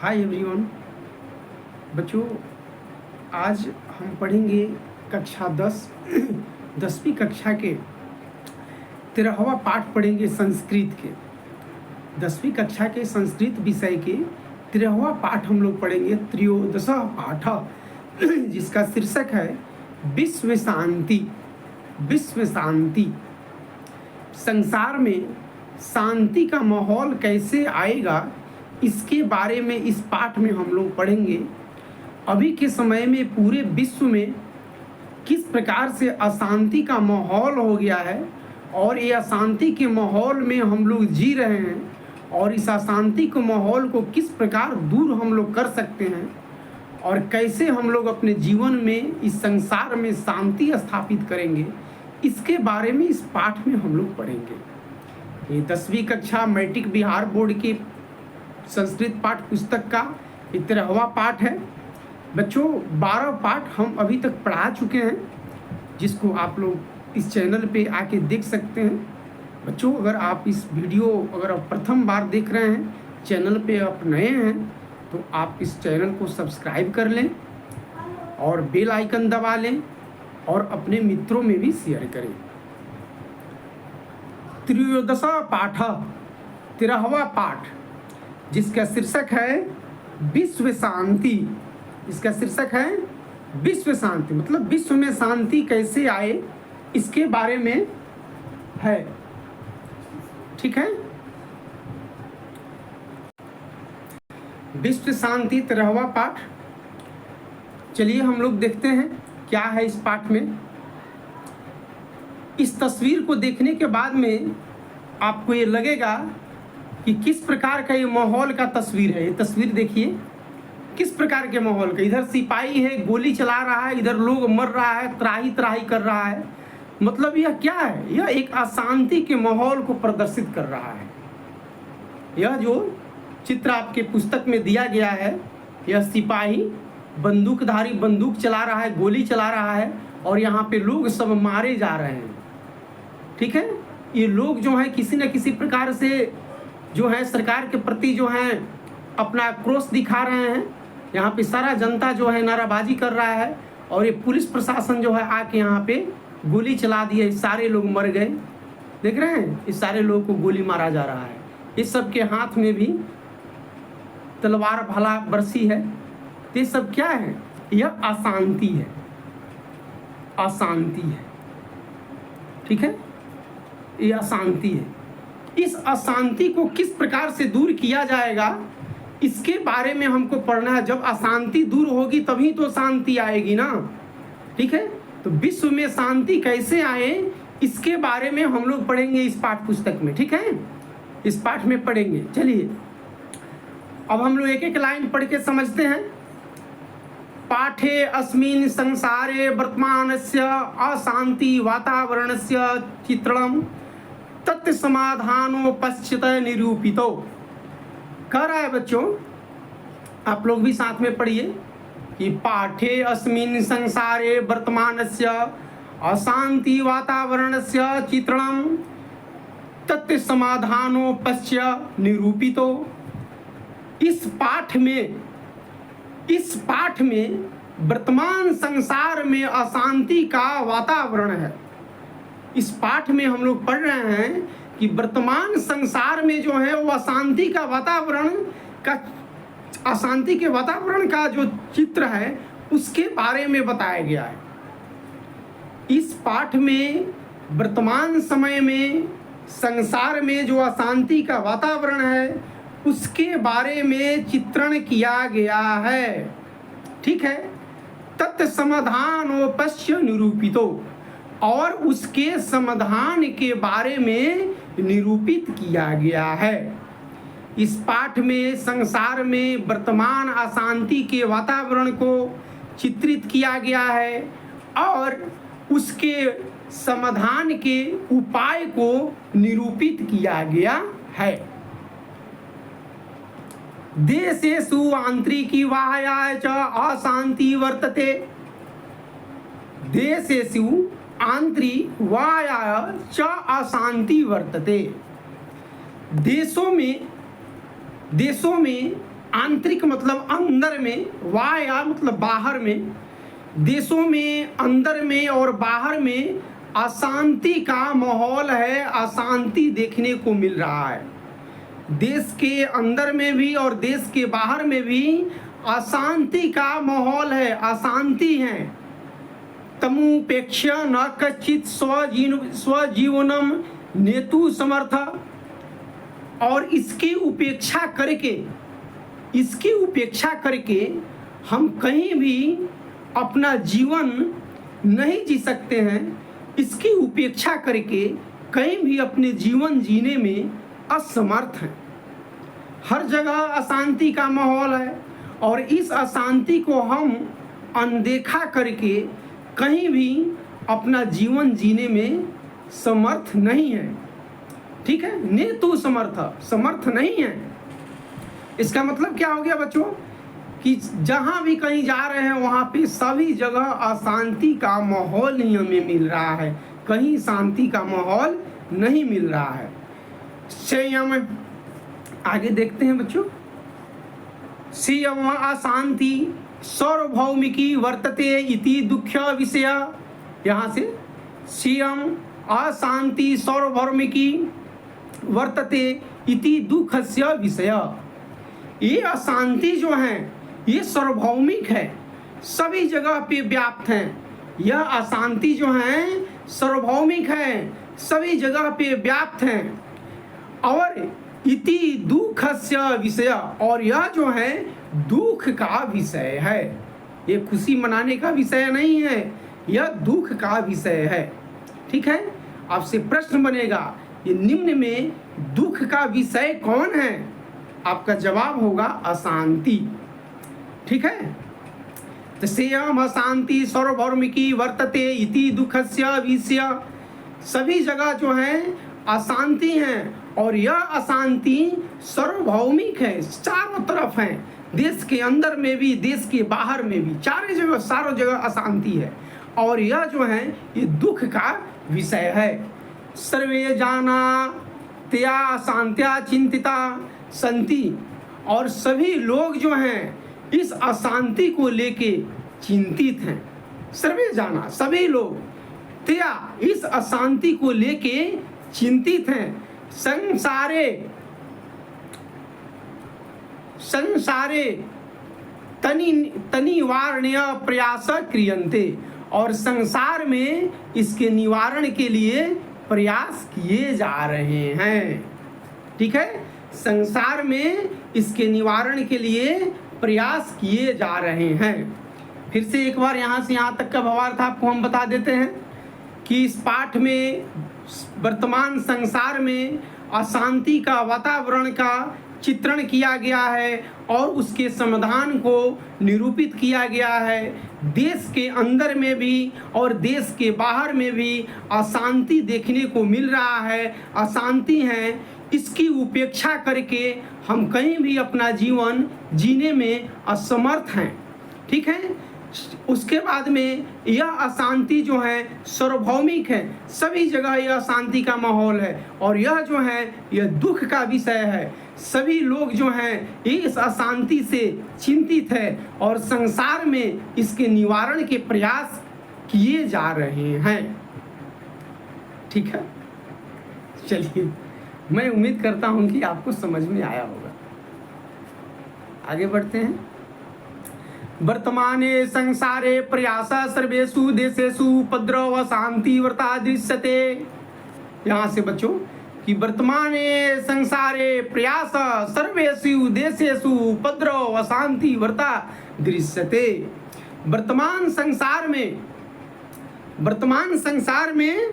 Hi everyone. बच्चों, आज हम पढ़ेंगे कक्षा 10वीं कक्षा के 13वां पाठ पढ़ेंगे संस्कृत के। 10वीं कक्षा के संस्कृत विषय के 13वां पाठ हम लोग पढ़ेंगे, त्रयोदश पाठ, जिसका शीर्षक है विश्व शांति। विश्व शांति। संसार में शांति का माहौल कैसे आएगा, इसके बारे में इस पाठ में हम लोग पढ़ेंगे। अभी के समय में पूरे विश्व में किस प्रकार से अशांति का माहौल हो गया है और ये अशांति के माहौल में हम लोग जी रहे हैं और इस अशांति के माहौल को किस प्रकार दूर हम लोग कर सकते हैं और कैसे हम लोग अपने जीवन में इस संसार में शांति स्थापित करेंगे, इसके बारे में इस पाठ में हम लोग पढ़ेंगे। ये 10वीं कक्षा मैट्रिक बिहार बोर्ड के संस्कृत पाठ पुस्तक का 13वां पाठ है। बच्चों, 12 पाठ हम अभी तक पढ़ा चुके हैं, जिसको आप लोग इस चैनल पे आके देख सकते हैं। बच्चों, अगर आप इस वीडियो अगर आप प्रथम बार देख रहे हैं, चैनल पे आप नए हैं, तो आप इस चैनल को सब्सक्राइब कर लें और बेल आइकन दबा लें और अपने मित्रों में भी शेयर करें। त्रयोदश पाठ, 13वां पाठ, जिसका शीर्षक है विश्व शांति। इसका शीर्षक है विश्व शांति, मतलब विश्व में शांति कैसे आए, इसके बारे में है। ठीक है। विश्व शांति 13वां पाठ। चलिए हम लोग देखते हैं क्या है इस पाठ में। इस तस्वीर को देखने के बाद में आपको ये लगेगा कि किस प्रकार का ये माहौल का तस्वीर है। ये तस्वीर देखिए किस प्रकार के माहौल का। इधर सिपाही है, गोली चला रहा है, इधर लोग मर रहा है, त्राही त्राही कर रहा है। मतलब यह क्या है? यह एक अशांति के माहौल को प्रदर्शित कर रहा है। यह जो चित्र आपके पुस्तक में दिया गया है, यह सिपाही बंदूकधारी बंदूक चला रहा है, गोली चला रहा है और यहाँ पे लोग सब मारे जा रहे हैं। ठीक है। ये लोग जो है किसी न किसी प्रकार से जो है सरकार के प्रति जो है अपना आक्रोश दिखा रहे हैं। यहाँ पे सारा जनता जो है नाराबाजी कर रहा है और ये पुलिस प्रशासन जो है आके यहाँ पे गोली चला दी है। सारे लोग मर गए। देख रहे हैं, इस सारे लोगों को गोली मारा जा रहा है। इस सब के हाथ में भी तलवार भाला बरसी है। ये सब क्या है? यह अशांति है। अशांति है। ठीक है, यह अशांति है। इस अशांति को किस प्रकार से दूर किया जाएगा, इसके बारे में हमको पढ़ना है। जब अशांति दूर होगी तभी तो शांति आएगी ना। ठीक है। तो विश्व में शांति कैसे आए, इसके बारे में हम लोग पढ़ेंगे इस पाठ पुस्तक में। ठीक है, इस पाठ में पढ़ेंगे। चलिए अब हम लोग एक एक लाइन पढ़ के समझते हैं। पाठे अस्मिन् संसारे वर्तमानस्य अशांति वातावरणस्य चित्रणं तत् समाधानोपश्चित निरूपितो। कह रहा है बच्चों, आप लोग भी साथ में पढ़िए कि पाठे अस्मिन् संसारे वर्तमानस्य अशांति वातावरणस्य चित्रणं तत् समाधानोपश्चित निरूपितो। इस पाठ में वर्तमान संसार में अशांति का वातावरण है। इस पाठ में हम लोग पढ़ रहे हैं कि वर्तमान संसार में जो है वो अशांति का वातावरण का, अशांति के वातावरण का जो चित्र है उसके बारे में बताया गया है। इस पाठ में वर्तमान समय में संसार में जो अशांति का वातावरण है उसके बारे में चित्रण किया गया है। ठीक है। तत् समाधानोपश्य निरूपितो, और उसके समाधान के बारे में निरूपित किया गया है। इस पाठ में संसार में वर्तमान अशांति के वातावरण को चित्रित किया गया है और उसके समाधान के उपाय को निरूपित किया गया है। देशेषु आंतरिकी वाह्याय च अशांति वर्तते। देशेषु आंतरिक वाह्याय च अशांति वर्तते। देशों में आंतरिक मतलब अंदर में, वाया मतलब बाहर में, देशों में अंदर में और बाहर में अशांति का माहौल है, अशांति देखने को मिल रहा है। देश के अंदर में भी और देश के बाहर में भी अशांति का माहौल है, अशांति है। तमुपेक्ष न कच्चित स्वजीवनम नेतु समर्थ। और इसकी उपेक्षा करके हम कहीं भी अपना जीवन नहीं जी सकते हैं। इसकी उपेक्षा करके कहीं भी अपने जीवन जीने में असमर्थ हैं। हर जगह अशांति का माहौल है और इस अशांति को हम अनदेखा करके कहीं भी अपना जीवन जीने में समर्थ नहीं है। ठीक है, नेतु समर्थ नहीं है। इसका मतलब क्या हो गया बच्चों कि जहाँ भी कहीं जा रहे हैं वहाँ पे सभी जगह अशांति का माहौल ही हमें मिल रहा है, कहीं शांति का माहौल नहीं मिल रहा है। संयम, आगे देखते हैं बच्चों। संयम अशांति सार्वभौमिकी वर्तते इति दुःख विषय। यहाँ से संयम अशांति सार्वभौमिकी वर्तते इति दुःखस्य विषय। ये अशांति जो है ये सार्वभौमिक है, सभी जगह पे व्याप्त है। यह अशांति जो है सार्वभौमिक है, सभी जगह पे व्याप्त है। और इति दुःखस्य विषय, और यह जो है दुख का विषय है। ये खुशी मनाने का विषय नहीं है, यह दुख का विषय है। ठीक है, आपसे प्रश्न बनेगा ये निम्न में दुख का विषय कौन है? आपका जवाब होगा अशांति। ठीक है, तो संयम अशांति सार्वभौमिकी वर्तते इति दुःखस्य विषय। सभी जगह जो है अशांति है और यह अशांति सार्वभौमिक है, चारों तरफ है। देश के अंदर में भी, देश के बाहर में भी, चारों जगह अशांति है और यह जो है ये दुख का विषय है। सर्वे जाना त्या अशांत्या चिंतिता संति, और सभी लोग जो हैं इस अशांति को लेके चिंतित हैं। सर्वे जाना, सभी लोग, त्या इस अशांति को लेके चिंतित हैं। संसारे तनिवारण्य प्रयास क्रियन्ते, और संसार में इसके निवारण के लिए प्रयास किए जा रहे हैं। ठीक है, संसार में इसके निवारण के लिए प्रयास किए जा रहे हैं। फिर से एक बार यहाँ से यहाँ तक का भावार्थ आपको हम बता देते हैं कि इस पाठ में वर्तमान संसार में अशांति का वातावरण का चित्रण किया गया है और उसके समाधान को निरूपित किया गया है। देश के अंदर में भी और देश के बाहर में भी अशांति देखने को मिल रहा है, अशांति है। इसकी उपेक्षा करके हम कहीं भी अपना जीवन जीने में असमर्थ हैं। ठीक है, उसके बाद में यह अशांति जो है सार्वभौमिक है, सभी जगह यह अशांति का माहौल है और यह जो है यह दुख का विषय है। सभी लोग जो हैं इस अशांति से चिंतित है और संसार में इसके निवारण के प्रयास किए जा रहे हैं। ठीक है, चलिए, मैं उम्मीद करता हूं कि आपको समझ में आया होगा। आगे बढ़ते हैं। वर्तमाने संसारे प्रयास सर्वेषु देशेषु उपद्रव शांति व्रता दृश्यते। यहाँ से बच्चों कि वर्तमाने संसारे प्रयास सर्वेषु देशेषु उपद्रव शांति व्रता दृश्यते। वर्तमान संसार में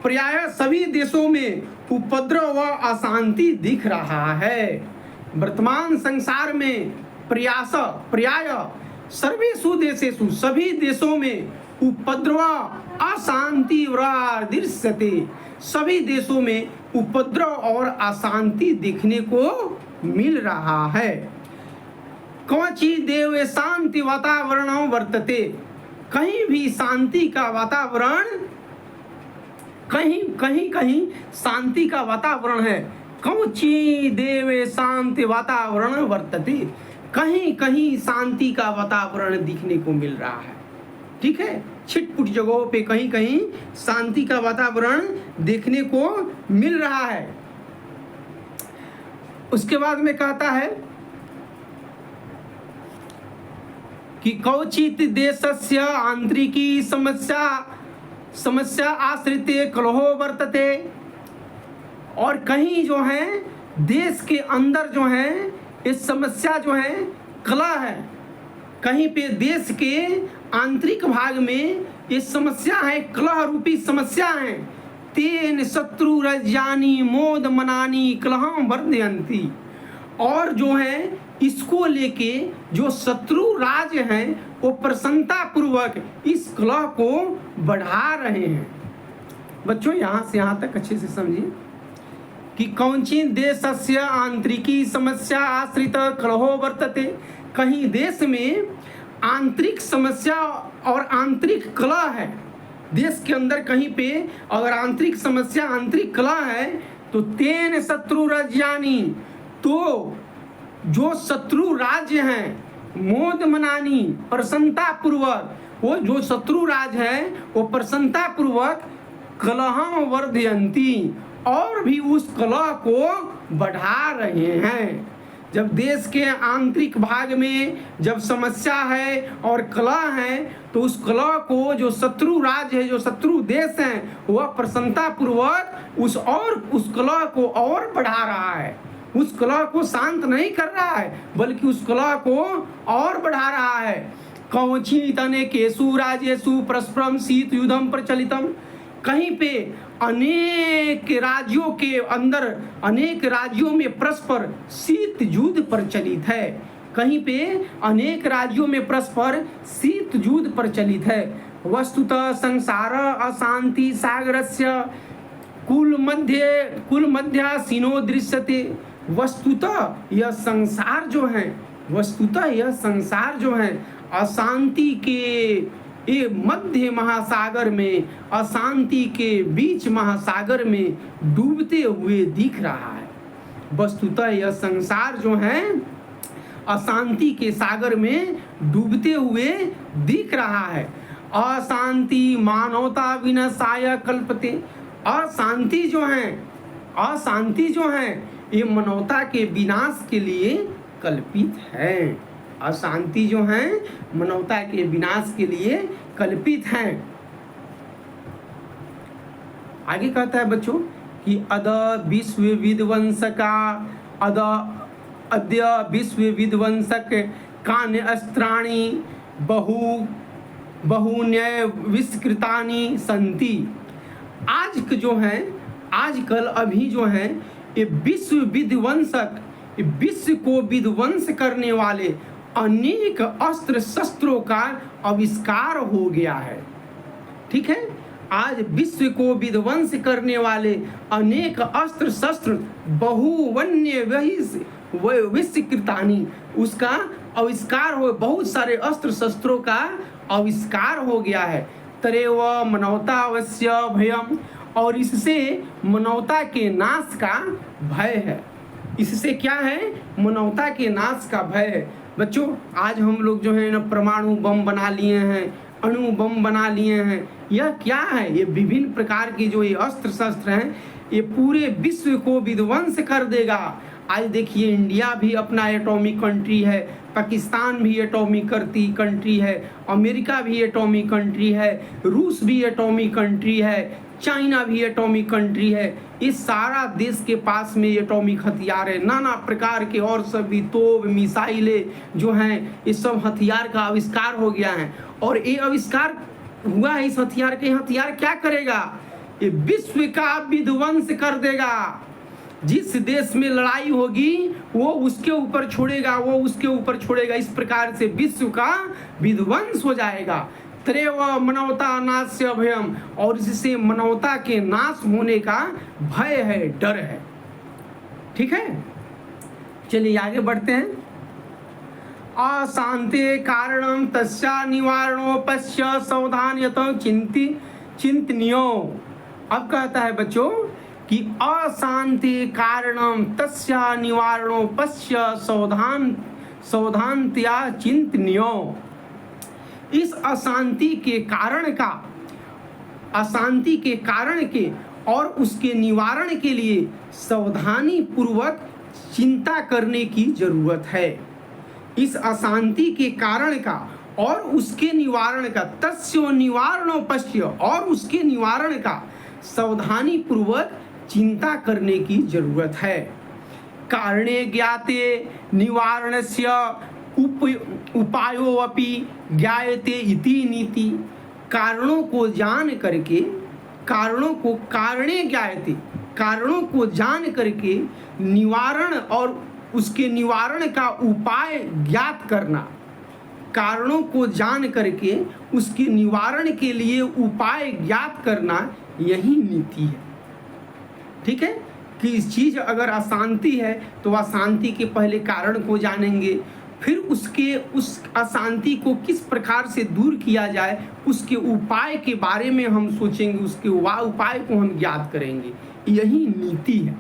प्राय सभी देशों में उपद्रव व अशांति दिख रहा है। वर्तमान संसार में प्राय सर्वेषु देशेषु, सभी देशों में उपद्रव अशांति दृश्यते, सभी देशों में उपद्रव और अशांति देखने को मिल रहा है। क्वचि देव शांति वातावरण वर्तते, कहीं भी शांति का वातावरण, कहीं शांति का वातावरण है। क्वचि देव शांति वातावरण वर्तते, कहीं कहीं शांति का वातावरण दिखने को मिल रहा है। ठीक है, छिटपुट जगहों पे कहीं कहीं शांति का वातावरण देखने को मिल रहा है। उसके बाद में कहता है कि कौचित देशस्य आंतरिकी समस्या आश्रिते कलहो वर्तते। और कहीं जो है देश के अंदर जो है इस समस्या जो है कलह है, कहीं पे देश के आंतरिक भाग में ये समस्या है, कलह रूपी समस्या है। तेन शत्रु रज्यानी मोद मनानी कलहम वर्धयंती। और जो है इसको लेके जो शत्रु राज हैं वो प्रसन्नता पूर्वक इस कलह को बढ़ा रहे हैं। बच्चों यहाँ से यहाँ तक अच्छे से समझिए कि कौचिन देशस्य आंतरिकी समस्या आश्रित कलहो वर्तते। कहीं देश में आंतरिक समस्या और आंतरिक कलह है, देश के अंदर कहीं पे अगर आंतरिक समस्या आंतरिक कलह है तो तेन शत्रु राज्यानी, तो जो शत्रु राज्य हैं मोद मनानी प्रसन्नता पूर्वक, वो जो शत्रु राज है वो प्रसन्नता पूर्वक कलहम वर्धयंती, और भी उस कलह को बढ़ा रहे हैं। जब देश के आंतरिक भाग में जब समस्या है और कलह है तो उस कलह को जो शत्रु राज्य है, जो शत्रु देश हैं, वह प्रसन्नता पूर्वक उस कलह को और बढ़ा रहा है। उस कलह को शांत नहीं कर रहा है बल्कि उस कलह को और बढ़ा रहा है। कौचित अनेकेषु राज्येषु परस्परम शीत युद्धम प्रचलितम। कहीं पे अनेक राज्यों के अंदर अनेक राज्यों में परस्पर शीत युद्ध प्रचलित है। कहीं पे अनेक राज्यों में परस्पर शीत युद्ध प्रचलित है। वस्तुतः संसार अशांति सागरस्य कुल मध्य सीनो दृश्यते। वस्तुतः यह संसार जो है अशांति के ये मध्य महासागर में, अशांति के बीच महासागर में डूबते हुए दिख रहा है। वस्तुतः यह संसार जो है अशांति के सागर में डूबते हुए दिख रहा है। अशांति मानवता विनाशाय कल्पते। अशांति जो है ये मानवता के विनाश के लिए कल्पित है। अशांति जो है मानवता के विनाश के लिए कल्पित है। आगे कहता है बच्चों कि अद्य विश्व विध्वंसक कान्य अस्त्राणि बहुन्य विस्कृतानि संति। आजकल अभी जो है ये विश्व विध्वंसक, विश्व को विध्वंस करने वाले अनेक अस्त्र शस्त्रों का आविष्कार हो गया है। ठीक है, आज विश्व को विध्वंस करने वाले अनेक अस्त्र शस्त्र बहुवन्य विस्कृतानि, उसका आविष्कार हो, बहुत सारे अस्त्र शस्त्रों का आविष्कार हो गया है। तरेव मनवतावस्य भयम। और इससे मानवता के नाश का भय है। इससे क्या है? मानवता के नाश का भय है। बच्चों आज हम लोग जो है ना परमाणु बम बना लिए हैं, अणु बम बना लिए हैं। यह क्या है? ये विभिन्न प्रकार के जो ये अस्त्र शस्त्र हैं ये पूरे विश्व को विध्वंस कर देगा। आज देखिए इंडिया भी अपना एटॉमिक कंट्री है, पाकिस्तान भी एटॉमिक कंट्री है, अमेरिका भी एटॉमिक कंट्री है, रूस भी एटॉमिक कंट्री है, चाइना भी एटॉमिक कंट्री है। इस सारा देश के पास में एटॉमिक हथियार है, नाना प्रकार के और सभी तोप मिसाइलें जो हैं, इस सब हथियार का आविष्कार हो गया है। और ये आविष्कार हुआ है इस हथियार के, हथियार क्या करेगा? ये विश्व का विध्वंस कर देगा। जिस देश में लड़ाई होगी वो उसके ऊपर छोड़ेगा, वो उसके ऊपर छोड़ेगा। इस प्रकार से विश्व का विध्वंस हो जाएगा। त्रेव मानवता नास्य भयम। और इससे मानवता के नाश होने का भय है, डर है। ठीक है, चलिए आगे बढ़ते हैं। अशांति कारणम तस्या निवारणोपस्य सावधान्यत चिंतनीयो। अब कहता है बच्चों कि अशांति कारणम तस्या निवारणोपस्य सावधानतया चिंतनीयो। इस अशांति के कारण के और उसके निवारण के लिए सावधानी पूर्वक चिंता करने की जरूरत है। इस अशांति के कारण का और उसके निवारण का, तस्य निवारणो पश्य, और उसके निवारण का सावधानी पूर्वक चिंता करने की जरूरत है। कारणे ज्ञाते निवारणस्य उपायो अपि ज्ञायते इति नीति। कारणों को जान करके, कारणों को जान करके निवारण और उसके निवारण का उपाय ज्ञात करना, कारणों को जान करके उसके निवारण के लिए उपाय ज्ञात करना, यही नीति है। ठीक है कि इस चीज अगर अशांति है तो अशांति के पहले कारण को जानेंगे, फिर उस अशांति को किस प्रकार से दूर किया जाए उसके उपाय के बारे में हम सोचेंगे, उसके उपाय को हम ज्ञात करेंगे, यही नीति है।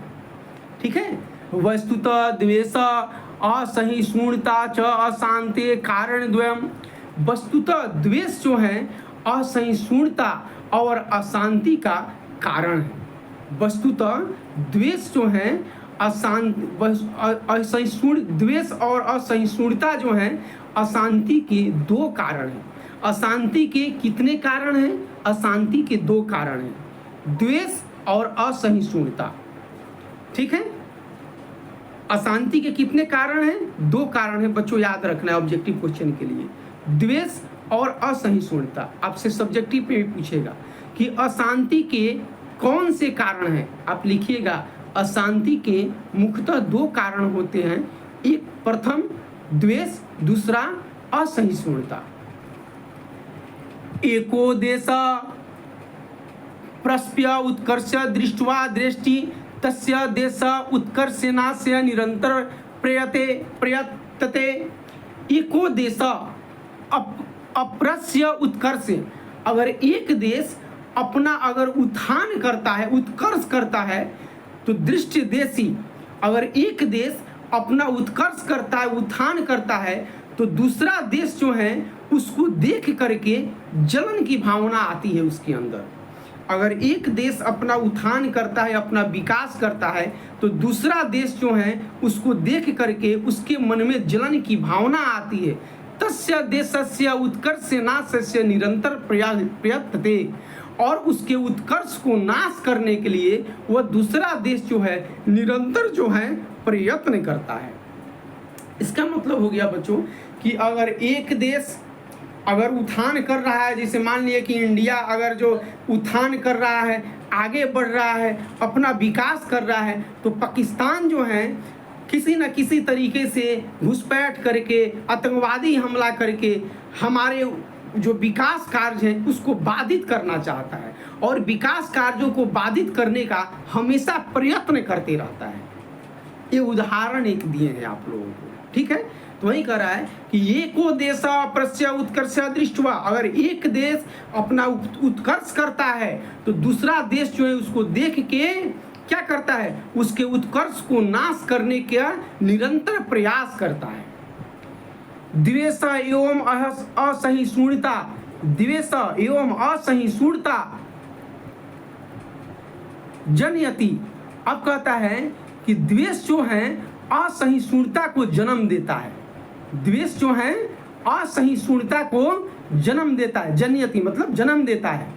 ठीक है। वस्तुतः द्वेष असहिष्णुता च अशांति कारण द्वयम्। वस्तुतः द्वेष जो है असहिष्णुता और अशांति का कारण है। वस्तुतः द्वेष जो है द्वेष और असहिष्णुता जो है अशांति के दो कारण हैं। अशांति के कितने कारण हैं? अशांति के दो कारण हैं, द्वेष और असहिष्णुता। ठीक है। अशांति के कितने कारण हैं? दो कारण हैं बच्चों, याद रखना है ऑब्जेक्टिव क्वेश्चन के लिए, द्वेष और असहिष्णुता। आपसे सब्जेक्टिव पे भी पूछेगा कि अशांति के कौन से कारण हैं, आप लिखिएगा। अशांति के मुख्यतः दो कारण होते हैं, एक प्रथम द्वेष, दूसरा असहिष्णुता। एको देश प्रस्प्य उत्कर्ष दृष्ट्वा दृष्टि तस्य देश उत्कर्षेनास्य निरंतर प्रयतते। एको देश अप्रस्य उत्कर्ष, अगर एक देश अपना अगर उत्थान करता है, उत्कर्ष करता है, तो दृष्टि देशी, अगर एक देश अपना उत्कर्ष करता है, उत्थान करता है, तो दूसरा देश जो है उसको देख करके जलन की भावना आती है उसके अंदर। अगर एक देश अपना उत्थान करता है, अपना विकास करता है, तो दूसरा देश जो है उसको देख करके उसके मन में जलन की भावना आती है। तस्य देशस्य उत्कर्षेनास्य निरंतर प्रयतते, और उसके उत्कर्ष को नाश करने के लिए वह दूसरा देश जो है निरंतर जो है प्रयत्न करता है। इसका मतलब हो गया बच्चों कि अगर एक देश अगर उत्थान कर रहा है, जैसे मान लिया कि इंडिया अगर जो उत्थान कर रहा है, आगे बढ़ रहा है, अपना विकास कर रहा है, तो पाकिस्तान जो है किसी न किसी तरीके से घुसपैठ करके, आतंकवादी हमला करके हमारे जो विकास कार्य हैं उसको बाधित करना चाहता है, और विकास कार्यों को बाधित करने का हमेशा प्रयत्न करते रहता है। ये उदाहरण एक दिए हैं आप लोगों को। ठीक है, तो वही कह रहा है कि एको देश प्रस्य उत्कर्ष दृष्ट्वा, अगर एक देश अपना उत्कर्ष करता है तो दूसरा देश जो है उसको देख के क्या करता है, उसके उत्कर्ष को नाश करने का निरंतर प्रयास करता है। द्वेष एवं असहिष्णुता, द्वेष एवं असहिष्णुता जनयति। अब कहता है कि द्वेष जो है असहिष्णुता को जन्म देता है, द्वेष जो है असहिष्णुता को जन्म देता है। जनयति मतलब जन्म देता है।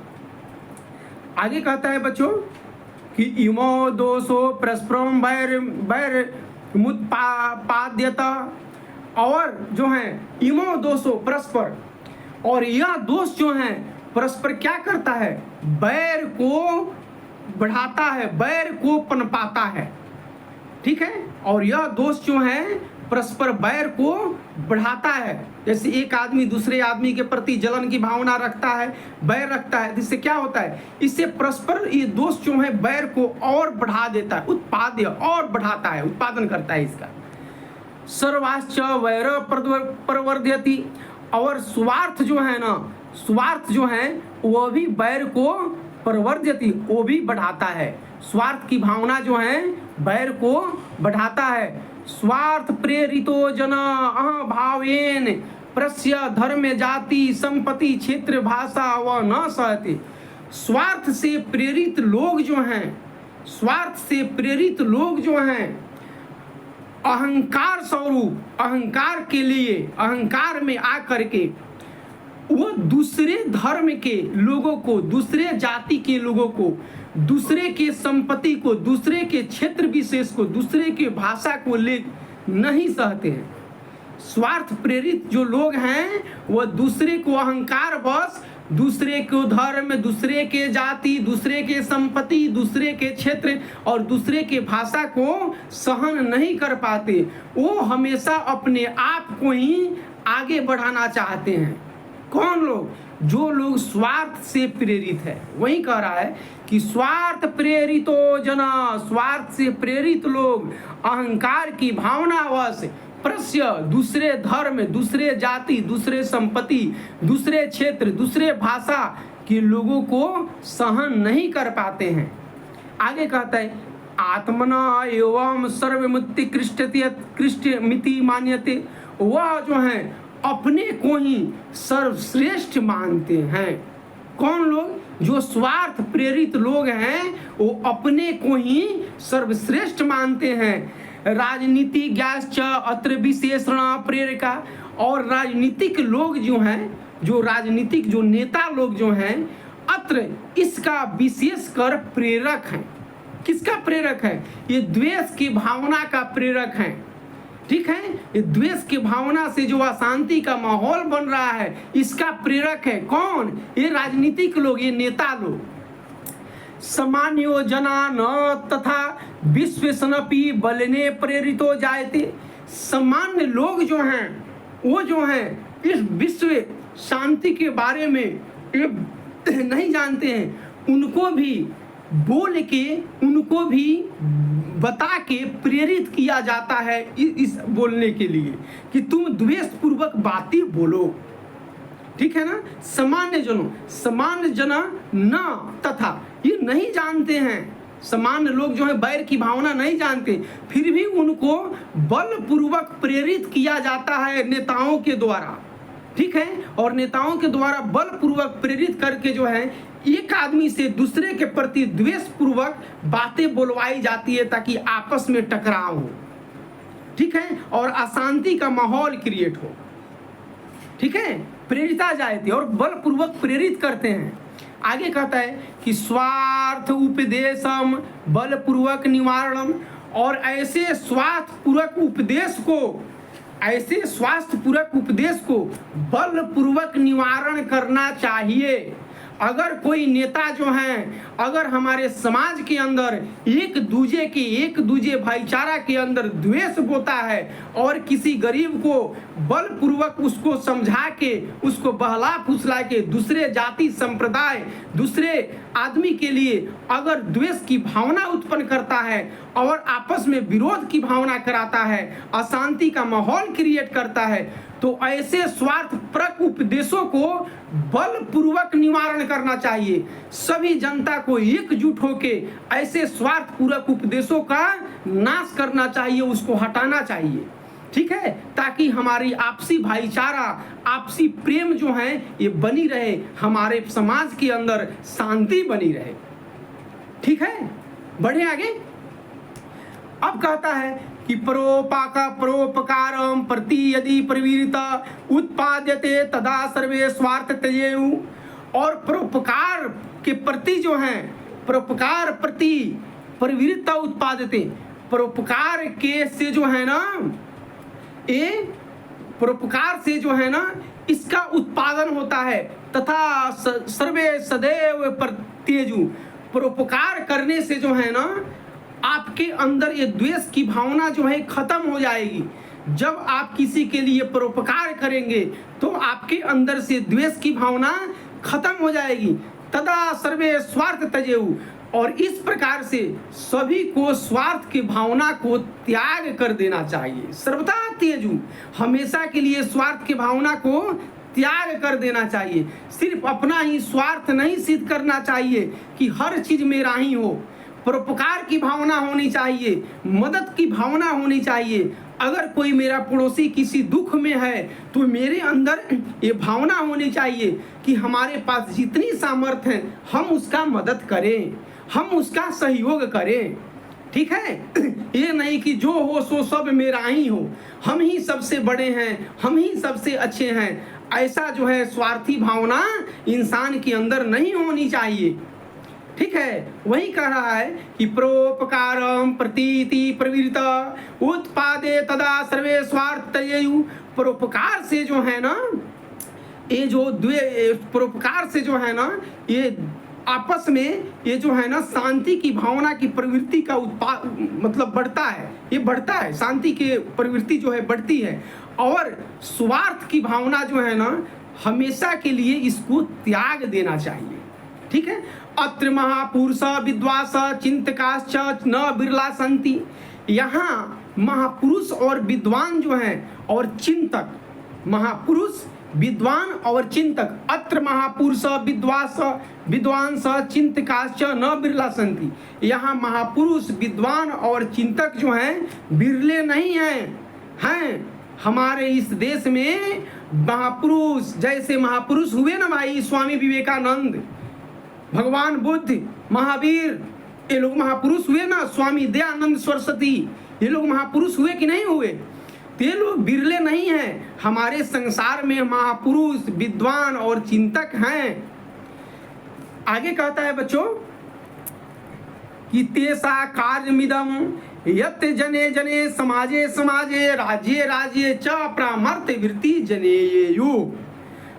आगे कहता है बच्चों कि इमो दोषो परस्परम वैरमुत्पाद्यत, और जो है इमो दोषो परस्पर, और यह दोष जो है परस्पर क्या करता है, बैर को बढ़ाता है, बैर को पनपाता है। ठीक है, और यह दोष जो है परस्पर बैर को बढ़ाता है। जैसे एक आदमी दूसरे आदमी के प्रति जलन की भावना रखता है, बैर रखता है, जिससे क्या होता है, इससे परस्पर ये दोष जो है बैर को और बढ़ा देता है, उत्पाद्य और बढ़ाता है, उत्पादन करता है इसका। सर्वाश्च वैर प्रवर्ध्यति, और स्वार्थ जो है ना, स्वार्थ जो है वो भी बैर को प्रवर्ध्यति, वो भी बढ़ाता है। स्वार्थ की भावना जो है बैर को बढ़ाता है। स्वार्थ प्रेरितो जना अहभावेन प्रस्य धर्म जाति संपत्ति क्षेत्र भाषा व न सहते। स्वार्थ से प्रेरित लोग जो हैं, स्वार्थ से प्रेरित लोग जो हैं, अहंकार स्वरूप, अहंकार के लिए, अहंकार में आकर के वो दूसरे धर्म के लोगों को, दूसरे जाति के लोगों को, दूसरे के संपत्ति को, दूसरे के क्षेत्र विशेष को, दूसरे के भाषा को ले नहीं सहते हैं। स्वार्थ प्रेरित जो लोग हैं वो दूसरे को अहंकार बस, दूसरे को धर्म, दूसरे के जाति, दूसरे के संपत्ति, दूसरे के क्षेत्र और दूसरे के भाषा को सहन नहीं कर पाते। वो हमेशा अपने आप को ही आगे बढ़ाना चाहते हैं। कौन लोग? जो लोग स्वार्थ से प्रेरित है। वही कह रहा है कि स्वार्थ प्रेरितो जना, स्वार्थ से प्रेरित लोग अहंकार की भावनावश प्रस्य, दूसरे धर्म, दूसरे जाति, दूसरे संपत्ति, दूसरे क्षेत्र, दूसरे भाषा के लोगों को सहन नहीं कर पाते हैं। आगे कहता है आत्मना एवं सर्वमुक्ति कृष्ट मिति मान्यते। वह जो है अपने को ही सर्वश्रेष्ठ मानते हैं। कौन लोग? जो स्वार्थ प्रेरित लोग हैं वो अपने को ही सर्वश्रेष्ठ मानते हैं। राजनीति ज्ञाश्च अत्र विशेषण प्रेरका। और राजनीतिक लोग जो हैं, जो राजनीतिक जो नेता लोग जो हैं, अत्र इसका विशेषकर प्रेरक हैं। किसका प्रेरक है? ये द्वेष की भावना का प्रेरक है। ठीक है, ये द्वेष की भावना से जो अशांति का माहौल बन रहा है इसका प्रेरक है। कौन? ये राजनीतिक लोग, ये नेता लोग। सामान्यो जना न तथा विश्वेशनपि बलने प्रेरितो जायते। सामान्य लोग जो हैं वो जो हैं इस विश्व शांति के बारे में ये नहीं जानते हैं। उनको भी बोल के, उनको भी बता के प्रेरित किया जाता है इस बोलने के लिए कि तुम द्वेष पूर्वक बातें बोलो। ठीक है ना? सामान्य जनों, सामान्य जना न तथा, ये नहीं जानते हैं। सामान्य लोग जो है बैर की भावना नहीं जानते, फिर भी उनको बलपूर्वक प्रेरित किया जाता है नेताओं के द्वारा। ठीक है, और नेताओं के द्वारा बलपूर्वक प्रेरित करके जो है एक आदमी से दूसरे के प्रति द्वेष पूर्वक बातें बोलवाई जाती है ताकि आपस में टकराव हो। ठीक है, और अशांति का माहौल क्रिएट हो। ठीक है, प्रेरिता जाती है और बलपूर्वक प्रेरित करते हैं। आगे कहता है कि स्वार्थ उपदेशम बलपूर्वक निवारणम। और ऐसे स्वार्थपूर्वक उपदेश को, ऐसे स्वास्थ्यपूर्वक उपदेश को बलपूर्वक निवारण करना चाहिए। अगर कोई नेता जो हैं, अगर हमारे समाज के अंदर एक दूजे भाईचारा के अंदर द्वेष बोता है और किसी गरीब को बलपूर्वक उसको समझा के, उसको बहला फुसला के, दूसरे जाति संप्रदाय, दूसरे आदमी के लिए अगर द्वेष की भावना उत्पन्न करता है और आपस में विरोध की भावना कराता है, अशांति का माहौल क्रिएट करता है, तो ऐसे स्वार्थपरक उपदेशों को बलपूर्वक निवारण करना चाहिए। सभी जनता को एकजुट होके ऐसे स्वार्थपूर्वक उपदेशों का नाश करना चाहिए, उसको हटाना चाहिए। ठीक है, ताकि हमारी आपसी भाईचारा, आपसी प्रेम जो है ये बनी रहे, हमारे समाज के अंदर शांति बनी रहे। ठीक है, बढ़े आगे। अब कहता है कि परोपकारम प्रति यदि प्रवीरता उत्पाद्यते तदा सर्वे स्वार्थ त्यजेयु। और परोपकार के प्रति जो है, परोपकार प्रति प्रवीरता उत्पाद्यते, परोपकार के से जो है ना, ये परोपकार से जो है ना इसका उत्पादन होता है। तथा सर्वे सदैव प्रत्येजु। परोपकार करने से जो है ना आपके अंदर ये द्वेष की भावना जो है खत्म हो जाएगी। जब आप किसी के लिए परोपकार करेंगे तो आपके अंदर से द्वेष की भावना खत्म हो जाएगी। तदा सर्वे स्वार्थ त्यजेयु। और इस प्रकार से सभी को स्वार्थ की भावना को त्याग कर देना चाहिए। सर्वथा त्यजेयु, हमेशा के लिए स्वार्थ की भावना को त्याग कर देना चाहिए। सिर्फ अपना ही स्वार्थ नहीं सिद्ध करना चाहिए कि हर चीज मेरा ही हो। परोपकार की भावना होनी चाहिए, मदद की भावना होनी चाहिए। अगर कोई मेरा पड़ोसी किसी दुख में है तो मेरे अंदर ये भावना होनी चाहिए कि हमारे पास जितनी सामर्थ्य है हम उसका मदद करें, हम उसका सहयोग करें। ठीक है, ये नहीं कि जो हो सो सब मेरा ही हो, हम ही सबसे बड़े हैं, हम ही सबसे अच्छे हैं। ऐसा जो है स्वार्थी भावना इंसान के अंदर नहीं होनी चाहिए। ठीक है, वही कह रहा है कि परोपकारम प्रतीति प्रवृत्त उत्पादे तदा सर्वे स्वार्थ। परोपकार से जो है ना, ये जो परोपकार से जो है ना, ये आपस में ये जो है ना शांति की भावना की प्रवृत्ति का मतलब बढ़ता है, ये बढ़ता है, शांति की प्रवृत्ति जो है बढ़ती है। और स्वार्थ की भावना जो है ना हमेशा के लिए इसको त्याग देना चाहिए। ठीक है, अत्र महापुरुष विद्वास चिंतकाश्च न बिरला संति। यहाँ महापुरुष और विद्वान जो हैं और चिंतक, महापुरुष विद्वान और चिंतक, अत्र महापुरुष विद्वान चिंतकाश्च न बिरला संति। यहाँ महापुरुष विद्वान और चिंतक जो हैं बिरले नहीं हैं। हमारे इस देश में महापुरुष, जैसे महापुरुष हुए ना भाई स्वामी विवेकानंद, भगवान बुद्ध, महावीर, ये लोग महापुरुष हुए ना, स्वामी दयानंद सरस्वती, ये लोग महापुरुष हुए कि नहीं हुए? ये लोग बिरले नहीं हैं। हमारे संसार में महापुरुष विद्वान और चिंतक हैं। आगे कहता है बच्चों कि तेसा कार्यमिदम यत् जने जने समाजे समाजे राज्ये राज्ये च प्रामर्थ वृत्ति जनेयु।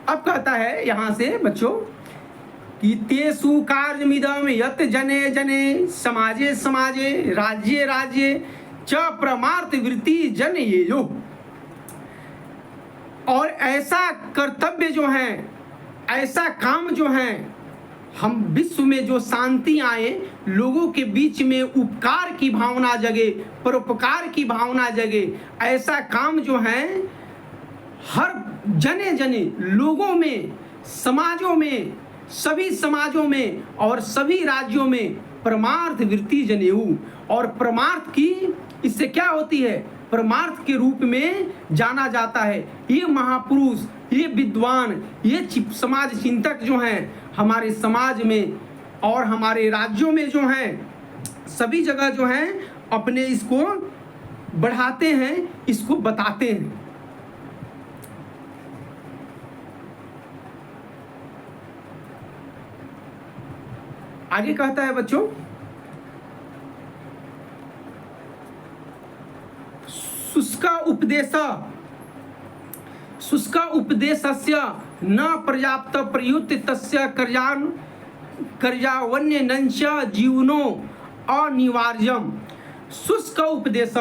अब कहता है यहाँ से बच्चों कि तेसु कार्यमिदम यत् जने जने समाजे समाजे राज्ये राज्ये च परमार्थ वृत्ति जनेयु। और ऐसा कर्तव्य जो है, ऐसा काम जो है, हम विश्व में जो शांति आए, लोगों के बीच में उपकार की भावना जगे, परोपकार की भावना जगे, ऐसा काम जो है हर जने जने लोगों में, समाजों में, सभी समाजों में और सभी राज्यों में परमार्थ वृत्ति जनेऊ। और परमार्थ की इससे क्या होती है? परमार्थ के रूप में जाना जाता है। ये महापुरुष, ये विद्वान, ये समाज चिंतक जो हैं हमारे समाज में और हमारे राज्यों में जो हैं, सभी जगह जो हैं अपने इसको बढ़ाते हैं, इसको बताते हैं। आगे कहता है बच्चों, शुष्क उपदेशस्य न पर्याप्त प्रयुक्त तस्य कार्यान्वयनञ्च जीवनो अनिवार्यम। शुष्क उपदेश,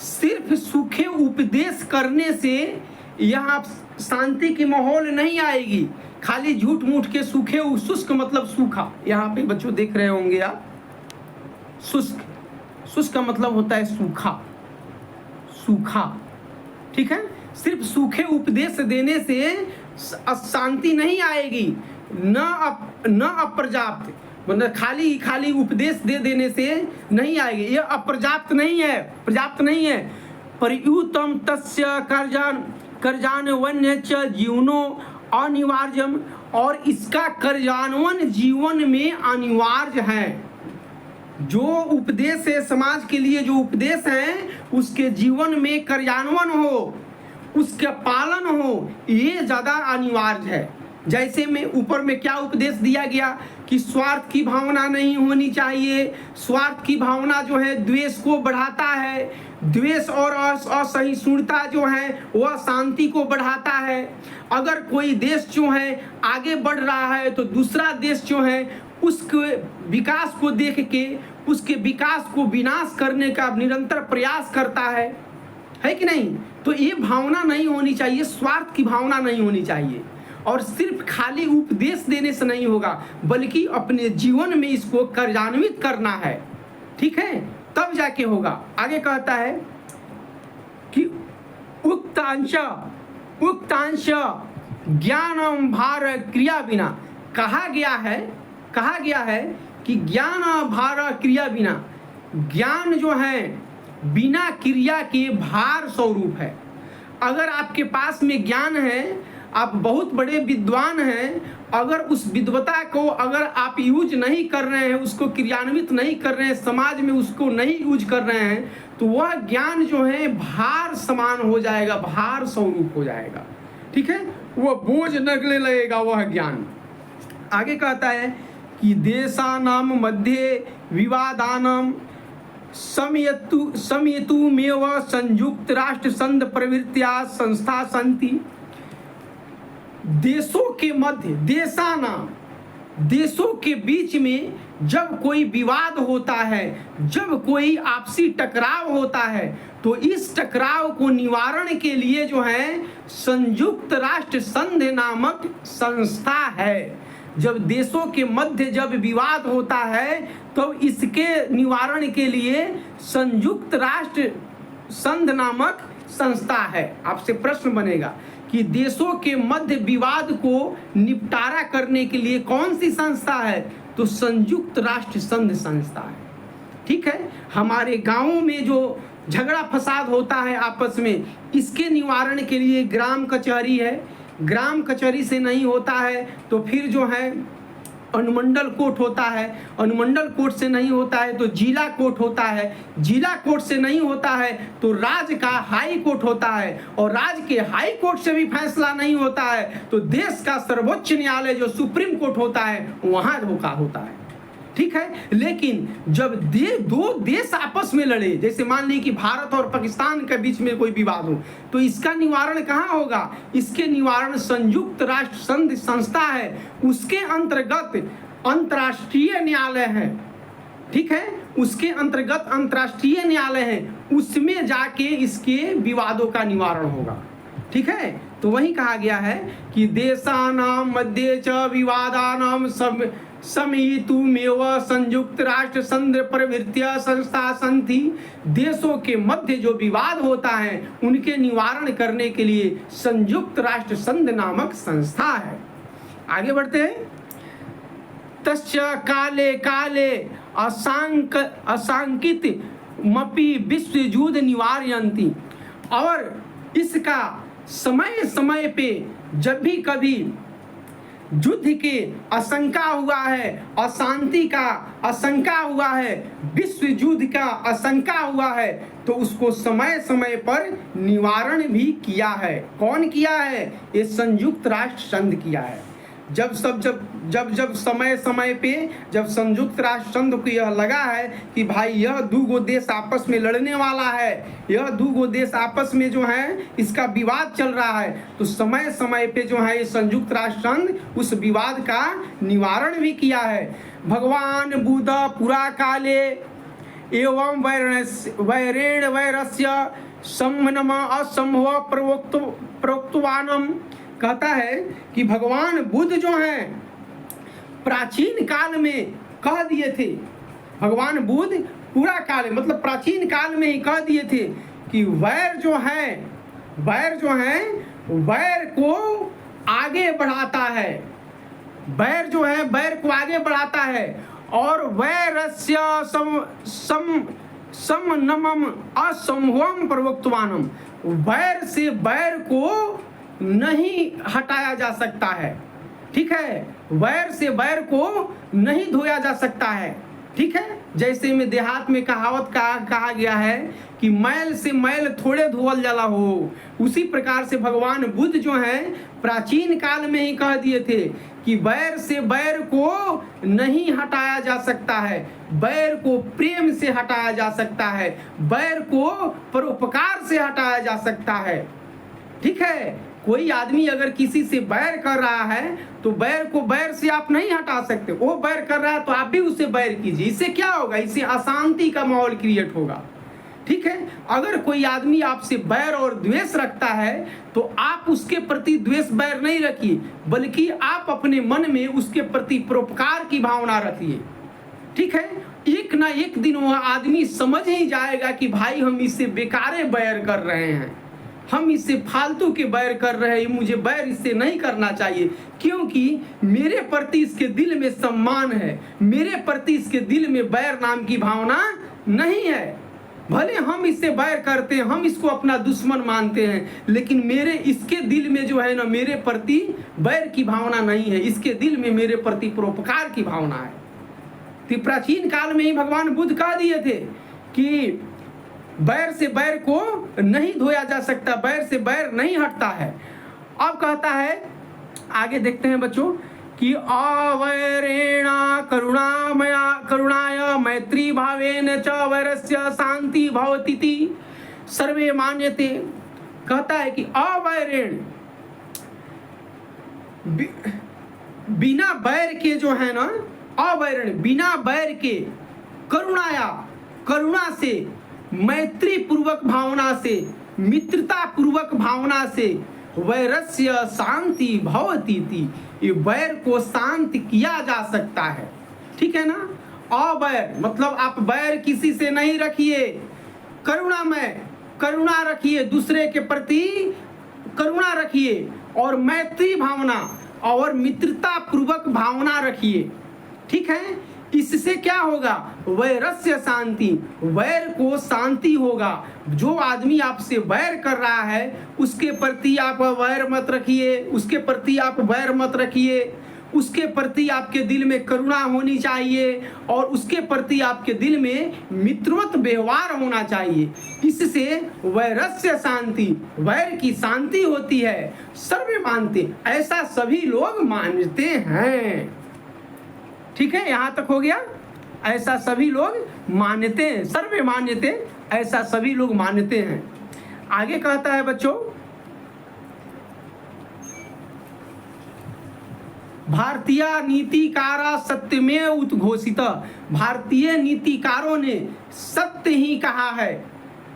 सिर्फ सूखे उपदेश करने से यहाँ शांति की माहौल नहीं आएगी। खाली झूठ मूठ के सूखे, शुष्क मतलब सूखा, यहाँ पे बच्चों देख रहे होंगे आप, शुष्क का मतलब होता है सूखा, सूखा। ठीक है, सिर्फ सूखे उपदेश देने से शांति नहीं आएगी, न अपर्याप्त, मतलब खाली उपदेश दे देने से नहीं आएगी। ये अपर्याप्त नहीं है, पर्याप्त नहीं है। प्रयुतम तस्य कार्यान्वयन च जीवनो अनिवार्यम, और इसका कार्यान्वयन जीवन में अनिवार्य है। जो उपदेश है समाज के लिए, जो उपदेश है उसके जीवन में कार्यान्वयन हो, उसका पालन हो, ये ज़्यादा अनिवार्य है। जैसे में ऊपर में क्या उपदेश दिया गया कि स्वार्थ की भावना नहीं होनी चाहिए। स्वार्थ की भावना जो है द्वेष को बढ़ाता है, द्वेष और असहिष्णुता जो है वह शांति को बढ़ाता है। अगर कोई देश जो है आगे बढ़ रहा है तो दूसरा देश जो है उसके विकास को देख के उसके विकास को विनाश करने का निरंतर प्रयास करता है कि नहीं? तो ये भावना नहीं होनी चाहिए, स्वार्थ की भावना नहीं होनी चाहिए। और सिर्फ खाली उपदेश देने से नहीं होगा, बल्कि अपने जीवन में इसको कार्यान्वित करना है। ठीक है, तब जाके होगा। आगे कहता है कि उक्तांश ज्ञानम भार क्रिया बिना। कहा गया है कि ज्ञान भार क्रिया बिना, ज्ञान जो है बिना क्रिया के भार स्वरूप है। अगर आपके पास में ज्ञान है, आप बहुत बड़े विद्वान हैं, अगर उस विद्वता को अगर आप यूज नहीं कर रहे हैं, उसको क्रियान्वित नहीं कर रहे हैं, समाज में उसको नहीं यूज कर रहे हैं, तो वह ज्ञान जो है भार समान हो जाएगा, भार स्वरूप हो जाएगा। ठीक है, वह बोझ नगले लगेगा वह ज्ञान। आगे कहता है कि देशानाम मध्य विवादानाम समयतुमेव संयुक्त राष्ट्र संघ प्रवृत्तिया संस्था संति। देशों के मध्य, देशानाम, देशों के बीच में जब कोई विवाद होता है, जब कोई आपसी टकराव होता है, तो इस टकराव को निवारण के लिए जो है संयुक्त राष्ट्र संघ नामक संस्था है। जब देशों के मध्य जब विवाद होता है तो इसके निवारण के लिए संयुक्त राष्ट्र संघ नामक संस्था है। आपसे प्रश्न बनेगा कि देशों के मध्य विवाद को निपटारा करने के लिए कौन सी संस्था है? तो संयुक्त राष्ट्र संघ संस्था है। ठीक है, हमारे गांवों में जो झगड़ा फसाद होता है आपस में, इसके निवारण के लिए ग्राम कचहरी है। ग्राम कचहरी से नहीं होता है तो फिर जो है अनुमंडल कोर्ट होता है, अनुमंडल कोर्ट से नहीं होता है तो जिला कोर्ट होता है, जिला कोर्ट से नहीं होता है तो राज्य का हाई कोर्ट होता है, और राज्य के हाई कोर्ट से भी फैसला नहीं होता है तो देश का सर्वोच्च न्यायालय जो सुप्रीम कोर्ट होता है वहां धोखा होता है। ठीक है, लेकिन जब दो देश आपस में लड़े, जैसे मान ली कि भारत और पाकिस्तान के बीच में कोई विवाद हो, तो इसका निवारण कहाँ होगा? इसके निवारण संयुक्त राष्ट्र संघ संस्था है, उसके अंतर्गत अंतर्राष्ट्रीय न्यायालय है। ठीक है, उसके अंतर्गत अंतर्राष्ट्रीय न्यायालय है, उसमें जाके इसके विवादों का निवारण होगा। ठीक है, तो वही कहा गया है कि देशानाम मध्य च विवादानाम समयितुमेव संयुक्त राष्ट्र संघ प्रवृत्तिया संस्था संति। देशों के मध्य जो विवाद होता है उनके निवारण करने के लिए संयुक्त राष्ट्र संघ नामक संस्था है। आगे बढ़ते हैं। तस्य काले काले असांकित मपि विश्व युद्ध निवारयन्ति। और इसका समय समय पे जब भी कभी युद्ध के आशंका हुआ है, अशांति का आशंका हुआ है, विश्व युद्ध का आशंका हुआ है, तो उसको समय समय पर निवारण भी किया है। कौन किया है? ये संयुक्त राष्ट्र संघ किया है। जब समय समय पे जब संयुक्त राष्ट्र संघ को यह लगा है कि भाई यह दो देश आपस में लड़ने वाला है, यह दो देश आपस में जो है इसका विवाद चल रहा है, तो समय समय पे जो है संयुक्त राष्ट्र संघ उस विवाद का निवारण भी किया है। भगवान बुद्ध पुरा काले एवं वैरेण वैरस्य सम्मनम असंभव प्रोक्तवानम। कहता है कि भगवान बुद्ध जो हैं प्राचीन काल में कह दिए थे, भगवान बुद्ध पूरा काल मतलब प्राचीन काल में ही कह दिए थे कि वैर जो है वैर को आगे बढ़ाता है, वैर जो है वैर को आगे बढ़ाता है, और वैरस्य समनमम असंभवम प्रवक्तवानम। वैर से वैर को नहीं हटाया जा सकता है। ठीक है, वैर से वैर को नहीं धोया जा सकता है। ठीक है, जैसे में देहात में कहावत कहा गया है कि मैल से मैल थोड़े धोवल जाला हो, उसी प्रकार से भगवान बुद्ध जो है प्राचीन काल में ही कह दिए थे कि वैर से वैर को नहीं हटाया जा सकता है, वैर को प्रेम से हटाया जा सकता है, वैर को परोपकार से हटाया जा सकता है। ठीक है, कोई आदमी अगर किसी से बैर कर रहा है तो बैर को बैर से आप नहीं हटा सकते। वो बैर कर रहा है तो आप भी उससे बैर कीजिए। इससे क्या होगा? इससे अशांति का माहौल क्रिएट होगा। ठीक है, अगर कोई आदमी आपसे बैर और द्वेष रखता है तो आप उसके प्रति द्वेष बैर नहीं रखिए, बल्कि आप अपने मन में उसके प्रति परोपकार की भावना रखिए। ठीक है, एक ना एक दिन वह आदमी समझ ही जाएगा कि भाई हम इससे बेकारे बैर कर रहे हैं। हम इससे फालतू के बैर कर रहे हैं, मुझे बैर इससे नहीं करना चाहिए, क्योंकि मेरे प्रति इसके दिल में सम्मान है, मेरे प्रति इसके दिल में बैर नाम की भावना नहीं है। भले हम इससे बैर करते हैं, हम इसको अपना दुश्मन मानते हैं, लेकिन मेरे इसके दिल में जो है ना, मेरे प्रति बैर की भावना नहीं है, इसके दिल में मेरे प्रति परोपकार की भावना है। तो प्राचीन काल में ही भगवान बुद्ध कह दिए थे कि बैर से बैर को नहीं धोया जा सकता, बैर से बैर नहीं हटता है। अब कहता है, आगे देखते हैं बच्चों, कि अवैरेणा करुणाय मैत्री भावेन च वैरस्य शांति भवतीति सर्वे मान्यते। कहता है कि अवैरेण, बिना बैर के जो है ना, अवैरण बिना बैर के, करुणा से, मैत्री पूर्वक भावना से, मित्रता पूर्वक भावना से, वैरस्य शांति भवतीति, ये बैर को शांत किया जा सकता है। ठीक है ना। अवैर मतलब आप बैर किसी से नहीं रखिए, करुणा रखिए, दूसरे के प्रति करुणा रखिए, और मैत्री भावना और मित्रता पूर्वक भावना रखिए। ठीक है। इससे क्या होगा, वैरस्य शांति, वैर को शांति होगा। जो आदमी आपसे वैर कर रहा है उसके प्रति आप वैर मत रखिए, उसके प्रति आप वैर मत रखिए, उसके प्रति आपके दिल में करुणा होनी चाहिए, और उसके प्रति आपके दिल में मित्रवत व्यवहार होना चाहिए। इससे वैरस्य शांति, वैर की शांति होती है। सर्वे मानते, ऐसा सभी लोग मानते हैं। ठीक है, यहां तक हो गया। ऐसा सभी लोग मानते हैं, सर्वे मान्यते, ऐसा सभी लोग मानते हैं। आगे कहता है बच्चों, भारतीय नीतिकारा सत्यमेव उद्घोषित, भारतीय नीतिकारों ने सत्य ही कहा है,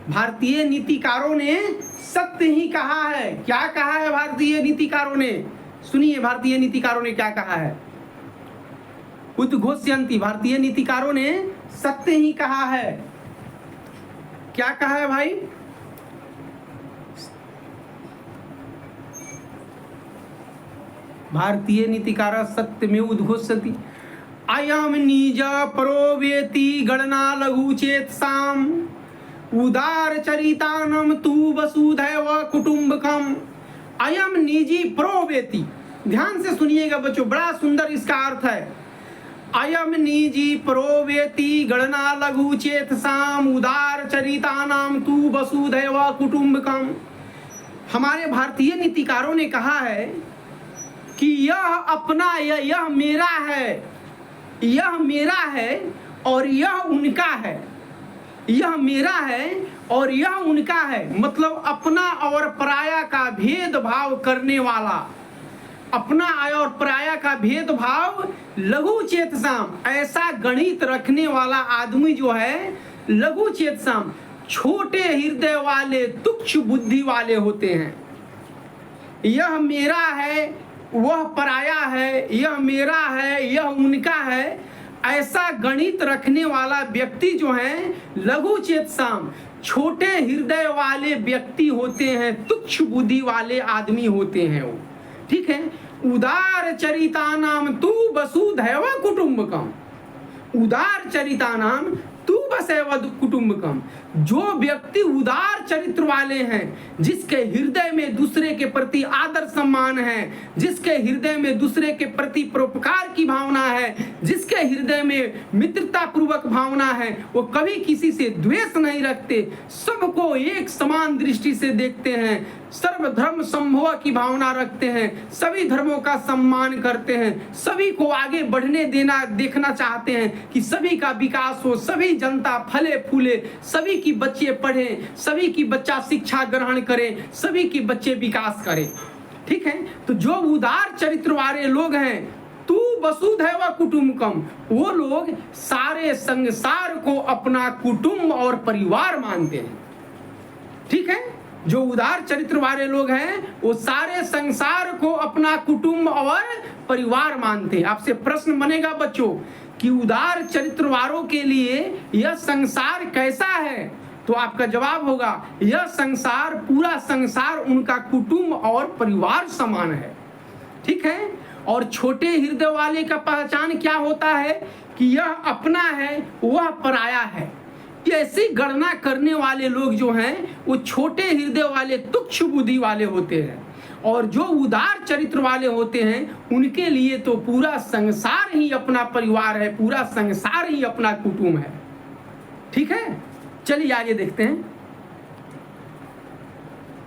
भारतीय नीतिकारों ने सत्य ही कहा है। क्या कहा है भारतीय नीतिकारों ने? सुनिए भारतीय नीतिकारों ने क्या कहा है। उद्घोषयन्ति, भारतीय नीतिकारों ने सत्य ही कहा है। क्या कहा है भाई? भारतीय नीतिकार सत्य में उद्घोषयन्ति, अयम निज प्रोवेति गणना लघु चेतसाम उदार चरितानम तु वसुधैव कुटुंबकम। अयम निजी प्रोवेति, ध्यान से सुनिएगा बच्चों, बड़ा सुंदर इसका अर्थ है। अयम निजी प्रोवेति गणना लघु चेतसाम उदार चरितानाम तु वसुधैव कुटुंबकम। हमारे भारतीय नीतिकारों ने कहा है कि यह अपना, यह मेरा है, यह मेरा है और यह उनका है, यह मेरा है और यह उनका है। मतलब अपना और पराया का भेदभाव करने वाला, अपना और पराया का भेदभाव लघु चेतसाम, ऐसा गणित रखने वाला आदमी जो है लघु चेतसाम, छोटे हृदय वाले, तुच्छ बुद्धि वाले होते हैं। यह मेरा है, वह पराया है, यह मेरा है, यह उनका है, ऐसा गणित रखने वाला व्यक्ति जो है लघु चेतसाम, छोटे हृदय वाले व्यक्ति होते हैं, तुच्छ बुद्धि वाले आदमी होते हैं वो। ठीक है। उदार चरितानाम तु वसुधैव कुटुंबकम, उदार चरितानाम तु वसुधैव कुटुंबकम। जो व्यक्ति उदार चरित्र वाले हैं, जिसके हृदय में दूसरे के प्रति आदर सम्मान है, जिसके हृदय में दूसरे के प्रति परोपकार की भावना है, जिसके हृदय में मित्रता पूर्वक भावना है, वो कभी किसी से द्वेष नहीं रखते, सबको एक समान दृष्टि से देखते हैं, सर्वधर्म समभाव की भावना रखते हैं, सभी धर्मों का सम्मान करते हैं, सभी को आगे बढ़ने देना देखना चाहते हैं कि सभी का विकास हो, सभी जनता फले फूले, सभी की बच्चे पढ़ें, सभी की बच्चा शिक्षा ग्रहण करें, सभी की बच्चे विकास करें। ठीक है। तो जो उदार चरित्र वाले लोग हैं, तू वसुधैव कुटुंबकम, वो लोग सारे संसार को अपना कुटुंब और परिवार मानते हैं। ठीक है। जो उदार चरित्र वाले लोग हैं वो सारे संसार को अपना कुटुंब और परिवार मानते हैं। आपसे प्रश्न बनेगा बच्चों कि उदार चरित्र वालों के लिए यह संसार कैसा है? तो तो आपका जवाब होगा यह संसार, पूरा संसार उनका कुटुंब और परिवार समान है। ठीक है। और छोटे हृदय वाले का पहचान क्या होता है कि यह अपना है, वह पराया है। ऐसी गणना करने वाले लोग जो हैं वो छोटे हृदय वाले, तुच्छ बुद्धि वाले होते हैं। और जो उदार चरित्र वाले होते हैं उनके लिए तो पूरा संसार ही अपना परिवार है, पूरा संसार ही अपना कुटुंब है। ठीक है, चलिए आगे देखते हैं।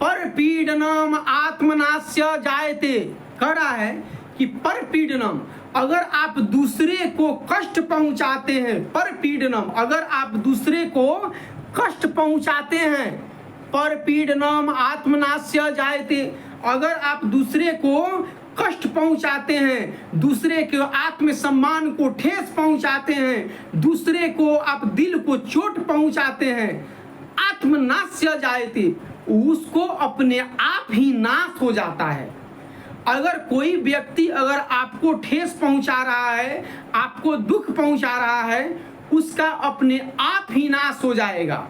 परपीडनम आत्मनास्य जायते, कह रहा है कि परपीडनम, अगर आप दूसरे को कष्ट पहुंचाते हैं, परपीडनम, अगर आप दूसरे को कष्ट पहुंचाते हैं, परपीडनम आत्मनास्य जायते, अगर आप दूसरे को कष्ट पहुंचाते हैं, दूसरे के आत्मसम्मान को ठेस पहुंचाते हैं, दूसरे को आप दिल को चोट पहुंचाते हैं, आत्मनास्य जायते, उसको अपने आप ही नाश हो जाता है। अगर कोई व्यक्ति अगर आपको ठेस पहुंचा रहा है, आपको दुख पहुंचा रहा है, उसका अपने आप ही नाश हो जाएगा।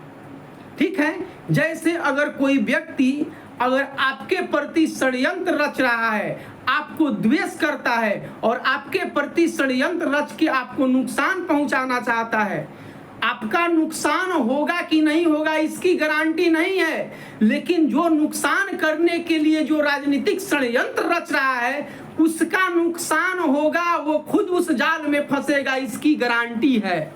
ठीक है। जैसे अगर कोई व्यक्ति अगर आपके प्रति षड्यंत्र रच रहा है, आपको द्वेष करता है और आपके प्रति षड्यंत्र रच के आपको नुकसान पहुंचाना चाहता है, आपका नुकसान होगा कि नहीं होगा इसकी गारंटी नहीं है, लेकिन जो नुकसान करने के लिए जो राजनीतिक षड्यंत्र रच रहा है उसका नुकसान होगा, वो खुद उस जाल में फंसेगा, इसकी गारंटी है।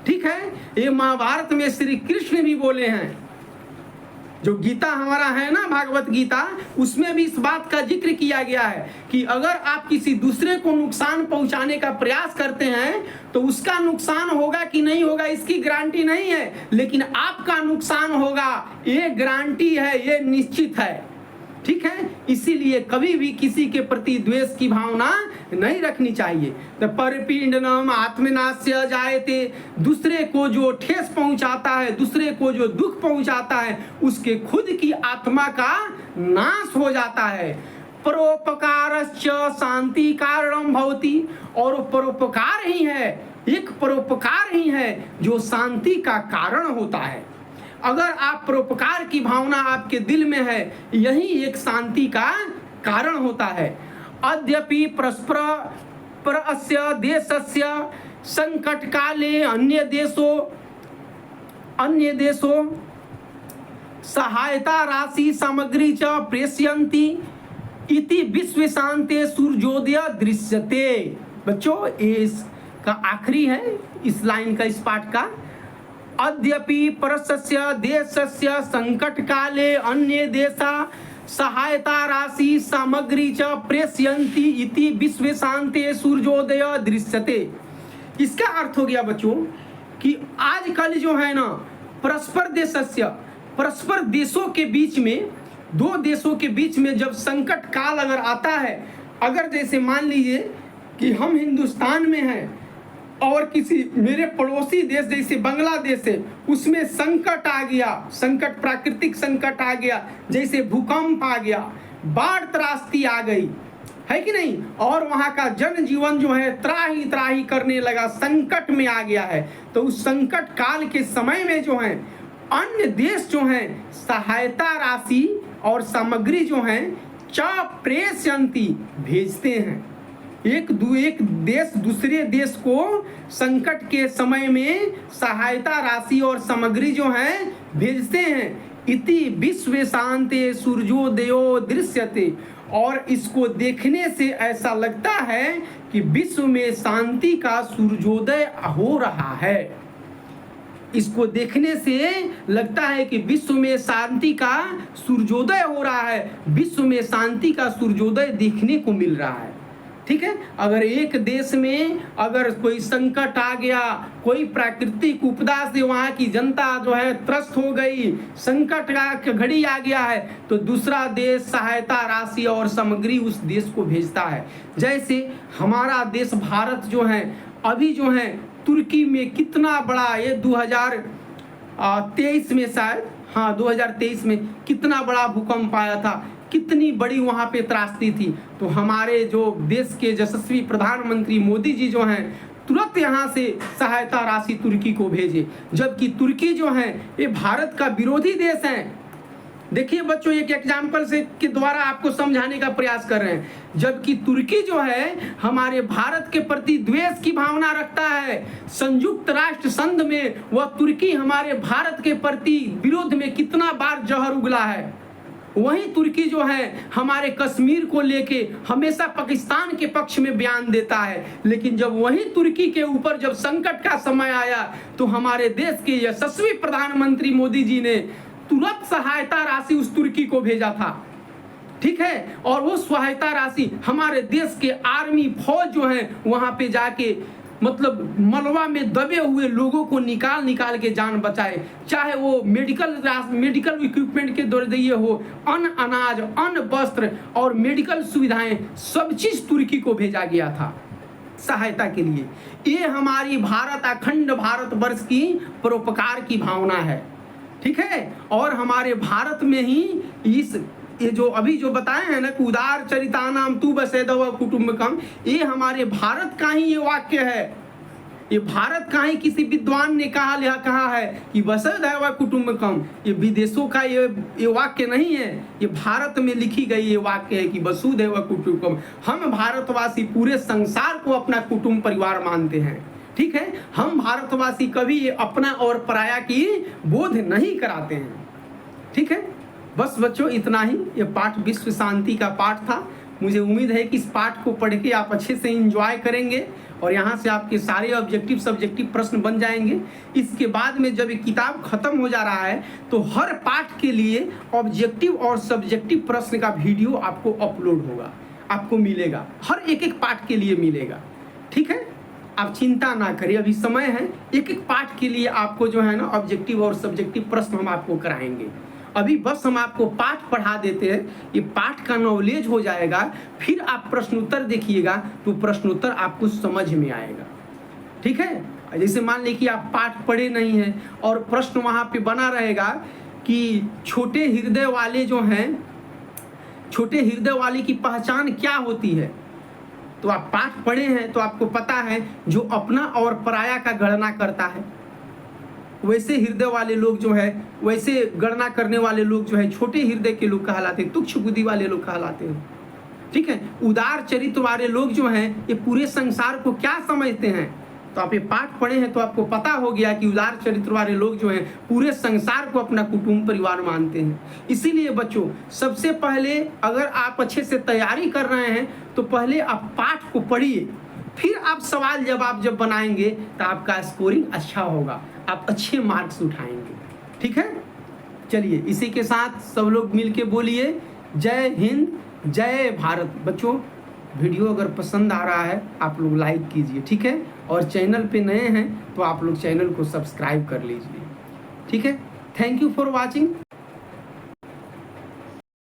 ठीक है। ये महाभारत में श्री कृष्ण भी बोले हैं, जो गीता हमारा है ना, भागवत गीता, उसमें भी इस बात का जिक्र किया गया है कि अगर आप किसी दूसरे को नुकसान पहुंचाने का प्रयास करते हैं तो उसका नुकसान होगा कि नहीं होगा इसकी गारंटी नहीं है, लेकिन आपका नुकसान होगा ये गारंटी है, ये निश्चित है। ठीक है। इसीलिए कभी भी किसी के प्रति द्वेष की भावना नहीं रखनी चाहिए। तो परपीडनम आत्मनास्य जायते, दूसरे को जो ठेस पहुंचाता है, दूसरे को जो दुख पहुंचाता है, उसके खुद की आत्मा का नाश हो जाता है। परोपकारश्च शांति कारणम भवति, और परोपकार ही है, एक परोपकार ही है जो शांति का कारण होता है। अगर आप परोपकार की भावना आपके दिल में है, यही एक शांति का कारण होता है। अद्यपि परस्य देशस्य संकट काले अन्य देशों सहायता राशि सामग्री च प्रेषयन्ति इति विश्व शांते सूर्योदय दृश्यते। बच्चों ये इसका आखिरी है इस लाइन का, इस पाठ का। अद्यपि परस्य देशस्य संकट काले अन्य देशा सहायता राशि सामग्री च प्रेषयन्ति इति विश्व शांते सूर्योदय दृश्यते। इसका अर्थ हो गया बच्चों कि आजकल जो है ना परस्पर देशों के बीच में, दो देशों के बीच में जब संकट काल अगर आता है, अगर जैसे मान लीजिए कि हम हिंदुस्तान में हैं और किसी मेरे पड़ोसी देश जैसे बांग्लादेश है, उसमें संकट आ गया, संकट प्राकृतिक संकट आ गया, जैसे भूकंप आ गया, बाढ़ त्रासदी आ गई है कि नहीं, और वहाँ का जनजीवन जो है त्राही त्राही करने लगा, संकट में आ गया है, तो उस संकट काल के समय में जो है अन्य देश जो हैं सहायता राशि और सामग्री जो हैं च प्रेषयन्ति भेजते हैं। एक देश दूसरे देश को संकट के समय में सहायता राशि और सामग्री जो है भेजते हैं। इति विश्व शांते सूर्योदयो दृश्यते, और इसको देखने से ऐसा लगता है कि विश्व में शांति का सूर्योदय हो रहा है। इसको देखने से लगता है कि विश्व में शांति का सूर्योदय हो रहा है, विश्व में शांति का सूर्योदय देखने को मिल रहा है। ठीक है। अगर एक देश में अगर कोई संकट आ गया, कोई प्राकृतिक उपदा से वहाँ की जनता जो है त्रस्त हो गई, संकट का घड़ी आ गया है, तो दूसरा देश सहायता राशि और सामग्री उस देश को भेजता है। जैसे हमारा देश भारत जो है अभी जो है तुर्की में कितना बड़ा, ये 2023 में शायद, हाँ 2023 में कितना बड़ा भूकंप आया था, कितनी बड़ी वहाँ पे त्रासदी थी। तो हमारे जो देश के यशस्वी प्रधानमंत्री मोदी जी जो हैं तुरंत यहाँ से सहायता राशि तुर्की को भेजे, जबकि तुर्की जो है ये भारत का विरोधी देश है। देखिए बच्चों, एक एग्जाम्पल से के द्वारा आपको समझाने का प्रयास कर रहे हैं। जबकि तुर्की जो है हमारे भारत के प्रति द्वेष की भावना रखता है। संयुक्त राष्ट्र संघ में वह तुर्की हमारे भारत के प्रति विरोध में कितना बार जहर उगला है। वहीं तुर्की जो है हमारे कश्मीर को लेके हमेशा पाकिस्तान के पक्ष में बयान देता है, लेकिन जब वहीं तुर्की के ऊपर जब संकट का समय आया तो हमारे देश के यशस्वी प्रधानमंत्री मोदी जी ने तुरंत सहायता राशि उस तुर्की को भेजा था, ठीक है। और वो सहायता राशि हमारे देश के आर्मी फौज जो है वहां पे जाके मतलब मलबा में दबे हुए लोगों को निकाल के जान बचाए, चाहे वो मेडिकल इक्विपमेंट के जरिए हो, अन्न अनाज, अन्न वस्त्र और मेडिकल सुविधाएं, सब चीज तुर्की को भेजा गया था सहायता के लिए। ये हमारी अखंड भारत वर्ष की परोपकार की भावना है, ठीक है। और हमारे भारत में ही ये जो अभी जो बताए हैं ना कि उदार चरितानाम तू वसुधैव कुटुंबकम, ये हमारे भारत का ही ये वाक्य है। ये भारत का ही किसी विद्वान ने कहा है कि वसुधैव कुटुंबकम। ये विदेशों का ये वाक्य नहीं है, ये भारत में लिखी गई ये वाक्य है कि वसुधैव कुटुंबकम। हम भारतवासी पूरे संसार को अपना कुटुंब परिवार मानते हैं, ठीक है। हम भारतवासी कभी ये अपना और पराया की बोध नहीं कराते हैं, ठीक है। बस बच्चों इतना ही, ये पाठ विश्व शांति का पाठ था। मुझे उम्मीद है कि इस पाठ को पढ़ के आप अच्छे से एंजॉय करेंगे और यहाँ से आपके सारे ऑब्जेक्टिव सब्जेक्टिव प्रश्न बन जाएंगे। इसके बाद में जब ये किताब खत्म हो जा रहा है तो हर पाठ के लिए ऑब्जेक्टिव और सब्जेक्टिव प्रश्न का वीडियो आपको अपलोड होगा, आपको मिलेगा, हर एक पाठ के लिए मिलेगा, ठीक है। आप चिंता ना करिए, अभी समय है। एक पाठ के लिए आपको जो है ना ऑब्जेक्टिव और सब्जेक्टिव प्रश्न हम आपको कराएंगे। अभी बस हम आपको पाठ पढ़ा देते हैं, ये पाठ का नॉलेज हो जाएगा, फिर आप प्रश्नोत्तर देखिएगा तो प्रश्नोत्तर आपको समझ में आएगा, ठीक है। जैसे मान लीजिए कि आप पाठ पढ़े नहीं हैं और प्रश्न वहाँ पे बना रहेगा कि छोटे हृदय वाले जो हैं, छोटे हृदय वाले की पहचान क्या होती है, तो आप पाठ पढ़े हैं तो आपको पता है जो अपना और पराया का गणना करता है, वैसे हृदय वाले लोग जो है, वैसे गणना करने वाले लोग जो है छोटे हृदय के लोग कहलाते हैं, तुच्छ बुद्धि वाले लोग कहलाते हैं, ठीक है। उदार चरित्र वाले लोग जो हैं ये पूरे संसार को क्या समझते हैं, तो आप ये पाठ पढ़े हैं तो आपको पता हो गया कि उदार चरित्र वाले लोग जो हैं पूरे संसार को अपना कुटुंब परिवार मानते हैं। इसीलिए बच्चों सबसे पहले अगर आप अच्छे से तैयारी कर रहे हैं तो पहले आप पाठ को पढ़िए, फिर आप सवाल जवाब जब बनाएंगे तो आपका स्कोरिंग अच्छा होगा, आप अच्छे मार्क्स उठाएंगे, ठीक है। चलिए इसी के साथ सब लोग मिलके बोलिए जय हिंद जय भारत। बच्चों वीडियो अगर पसंद आ रहा है आप लोग लाइक कीजिए, ठीक है। और चैनल पे नए हैं तो आप लोग चैनल को सब्सक्राइब कर लीजिए, ठीक है। Thank you for watching.